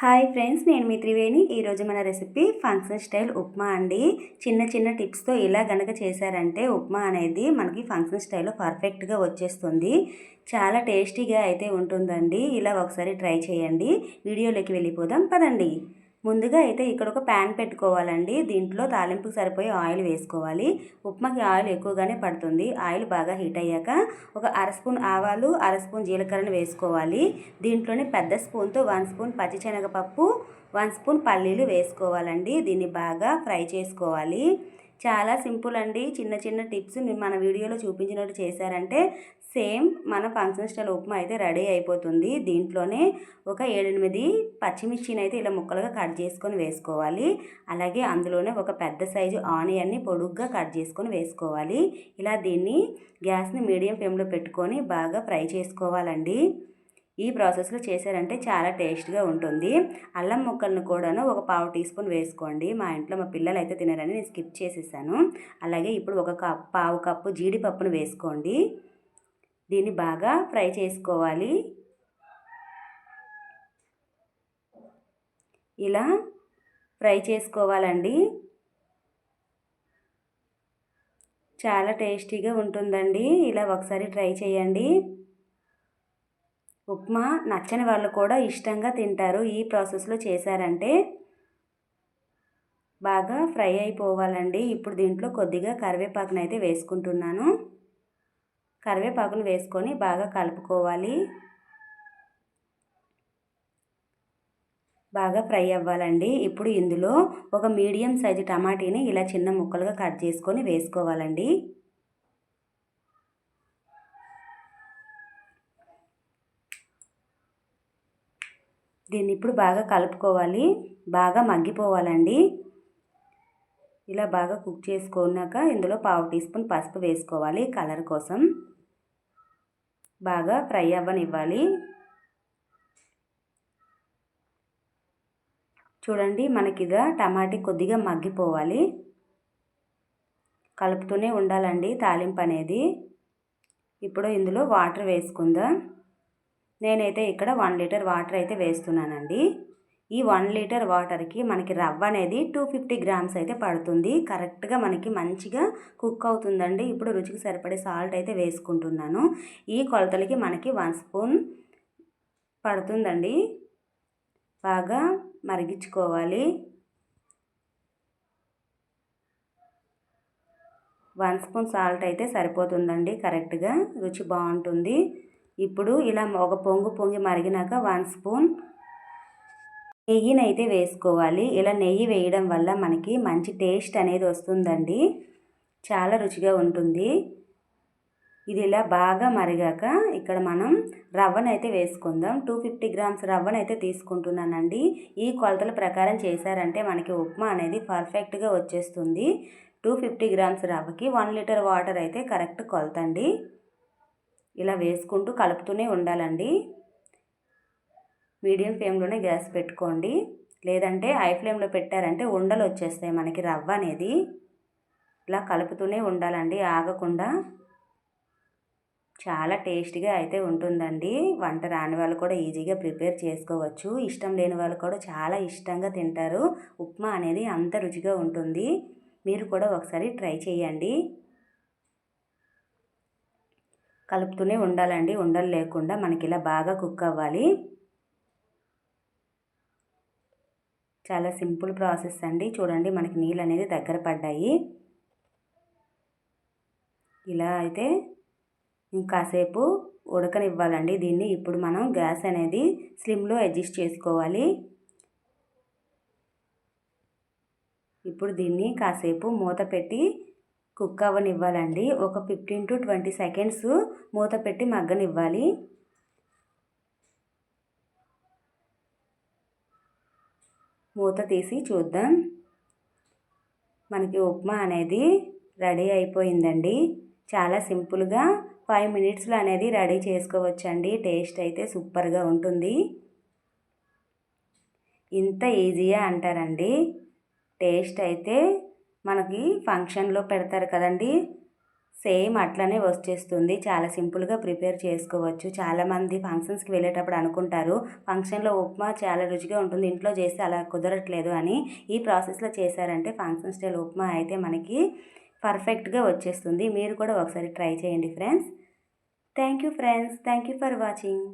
Hi friends, నేను మీ త్రివేణి. ఈరోజు మన రెసిపీ ఫంక్షన్ స్టైల్ ఉప్మా అండి. చిన్న చిన్న టిప్స్తో ఇలా గనక చేశారంటే ఉప్మా అనేది మనకి ఫంక్షన్ స్టైల్లో పర్ఫెక్ట్గా వచ్చేస్తుంది. చాలా టేస్టీగా అయితే ఉంటుందండి. ఇలా ఒకసారి ట్రై చేయండి. వీడియోలోకి వెళ్ళిపోదాం పదండి. ముందుగా అయితే ఇక్కడ ఒక ప్యాన్ పెట్టుకోవాలండి. దీంట్లో తాలింపుకి సరిపోయే ఆయిల్ వేసుకోవాలి. ఉప్మాకి ఆయిల్ ఎక్కువగానే పడుతుంది. ఆయిల్ బాగా హీట్ అయ్యాక ఒక అర స్పూన్ ఆవాలు, అర స్పూన్ జీలకర్రను వేసుకోవాలి. దీంట్లోనే పెద్ద స్పూన్తో 1 స్పూన్ పచ్చిశనగపప్పు, 1 స్పూన్ పల్లీలు వేసుకోవాలండి. దీన్ని బాగా ఫ్రై చేసుకోవాలి. చాలా సింపుల్ అండి. చిన్న చిన్న టిప్స్ మన వీడియోలో చూపించినట్టు చేశారంటే సేమ్ మన ఫంక్షన్ స్టైల్ ఉప్మా అయితే రెడీ అయిపోతుంది. దీంట్లోనే ఒక 7-8 పచ్చిమిర్చిని అయితే ఇలా ముక్కలుగా కట్ చేసుకొని వేసుకోవాలి. అలాగే అందులోనే ఒక పెద్ద సైజు ఆనియన్ని పొడుగ్గా కట్ చేసుకొని వేసుకోవాలి. ఇలా దీన్ని గ్యాస్ని మీడియం ఫ్లేమ్లో పెట్టుకొని బాగా ఫ్రై చేసుకోవాలండి. ఈ ప్రాసెస్లో చేశారంటే చాలా టేస్ట్గా ఉంటుంది. అల్లం ముక్కలను కూడాను ఒక పావు టీ స్పూన్ వేసుకోండి. మా ఇంట్లో మా పిల్లలు అయితే తినరని నేను స్కిప్ చేసేసాను. అలాగే ఇప్పుడు ఒక పావు కప్పు జీడిపప్పును వేసుకోండి. దీన్ని బాగా ఫ్రై చేసుకోవాలి. ఇలా ఫ్రై చేసుకోవాలండి. చాలా టేస్టీగా ఉంటుందండి. ఇలా ఒకసారి ట్రై చేయండి. ఉప్మా నచ్చని వాళ్ళు కూడా ఇష్టంగా తింటారు. ఈ ప్రాసెస్లో చేశారంటే బాగా ఫ్రై అయిపోవాలండి. ఇప్పుడు దీంట్లో కొద్దిగా కరివేపాకును అయితే వేసుకుంటున్నాను. కరివేపాకును వేసుకొని బాగా కలుపుకోవాలి. బాగా ఫ్రై అవ్వాలండి. ఇప్పుడు ఇందులో ఒక మీడియం సైజు టమాటీని ఇలా చిన్న ముక్కలుగా కట్ చేసుకొని వేసుకోవాలండి. దీన్ని ఇప్పుడు బాగా కలుపుకోవాలి. బాగా మగ్గిపోవాలండి. ఇలా బాగా కుక్ చేసుకున్నాక ఇందులో పావు టీ స్పూన్ పసుపు వేసుకోవాలి కలర్ కోసం. బాగా ఫ్రై అవ్వనివ్వాలి. చూడండి, మనకిగా టమాటీ కొద్దిగా మగ్గిపోవాలి. కలుపుతూనే ఉండాలండి తాలింపు అనేది. ఇప్పుడు ఇందులో వాటర్ వేసుకుందాం. నేనైతే ఇక్కడ 1 లీటర్ వాటర్ అయితే వేస్తున్నానండి. ఈ 1 లీటర్ వాటర్కి మనకి రవ్వ అనేది 250 గ్రామ్స్ అయితే పడుతుంది. కరెక్ట్గా మనకి మంచిగా కుక్ అవుతుందండి. ఇప్పుడు రుచికి సరిపడే సాల్ట్ అయితే వేసుకుంటున్నాను. ఈ కొలతలకి మనకి 1 స్పూన్ పడుతుందండి. బాగా మరిగించుకోవాలి. 1 స్పూన్ సాల్ట్ అయితే సరిపోతుందండి. కరెక్ట్గా రుచి బాగుంటుంది. ఇప్పుడు ఇలా ఒక పొంగి మరిగినాక 1 స్పూన్ నెయ్యిని అయితే వేసుకోవాలి. ఇలా నెయ్యి వేయడం వల్ల మనకి మంచి టేస్ట్ అనేది వస్తుందండి. చాలా రుచిగా ఉంటుంది. ఇది ఇలా బాగా మరిగాక ఇక్కడ మనం రవ్వనైతే వేసుకుందాం. 250 గ్రామ్స్ రవ్వనైతే తీసుకుంటున్నానండి. ఈ కొలతల ప్రకారం చేశారంటే మనకి ఉప్మా అనేది పర్ఫెక్ట్గా వచ్చేస్తుంది. 250 గ్రామ్స్ రవ్వకి 1 లీటర్ వాటర్ అయితే కరెక్ట్ కొలతండి. ఇలా వేసుకుంటూ కలుపుతూనే ఉండాలండి. మీడియం ఫ్లేమ్లోనే గ్యాస్ పెట్టుకోండి. లేదంటే హై ఫ్లేమ్లో పెట్టారంటే ఉండలు వచ్చేస్తాయి మనకి రవ్వ అనేది. ఇలా కలుపుతూనే ఉండాలండి ఆగకుండా. చాలా టేస్టీగా అయితే ఉంటుందండి. వంట రాని వాళ్ళు కూడా ఈజీగా ప్రిపేర్ చేసుకోవచ్చు. ఇష్టం లేని వాళ్ళు కూడా చాలా ఇష్టంగా తింటారు. ఉప్మా అనేది అంత రుచిగా ఉంటుంది. మీరు కూడా ఒకసారి ట్రై చేయండి. కలుపుతూనే ఉండాలండి. ఉండలు లేకుండా మనకి ఇలా బాగా కుక్ అవ్వాలి. చాలా సింపుల్ ప్రాసెస్ అండి. చూడండి, మనకి నీళ్ళు అనేది దగ్గర పడ్డాయి. ఇలా అయితే ఇంకాసేపు ఉడకనివ్వాలండి దీన్ని. ఇప్పుడు మనం గ్యాస్ అనేది స్లిమ్లో అడ్జస్ట్ చేసుకోవాలి. ఇప్పుడు దీన్ని కాసేపు మూత పెట్టి కుక్ అవ్వనివ్వాలండి. ఒక 15 to 20 సెకండ్స్ మూత పెట్టి మగ్గనివ్వాలి. మూత తీసి చూద్దాం. మనకి ఉప్మా అనేది రెడీ అయిపోయిందండి. చాలా సింపుల్గా 5 మినిట్స్లో అనేది రెడీ చేసుకోవచ్చండి. టేస్ట్ అయితే సూపర్గా ఉంటుంది. ఇంత ఈజీయా అంటారండి. టేస్ట్ అయితే మనకి ఫంక్షన్లో పెడతారు కదండి, సేమ్ అట్లనే వచ్చేస్తుంది. చాలా సింపుల్‌గా ప్రిపేర్ చేసుకోవచ్చు. చాలామంది ఫంక్షన్స్‌కి వెళ్ళేటప్పుడు అనుకుంటారు, ఫంక్షన్‌లో ఉప్మా చాలా రుచిగా ఉంటుంది, ఇంట్లో చేస్తే అలా కుదరట్లేదు అని. ఈ ప్రాసెస్‌లో చేశారంటే ఫంక్షన్ స్టైల్ ఉప్మా అయితే మనకి పర్ఫెక్ట్‌గా వచ్చేస్తుంది. మీరు కూడా ఒకసారి ట్రై చేయండి friends. Thank you friends. Thank you for watching.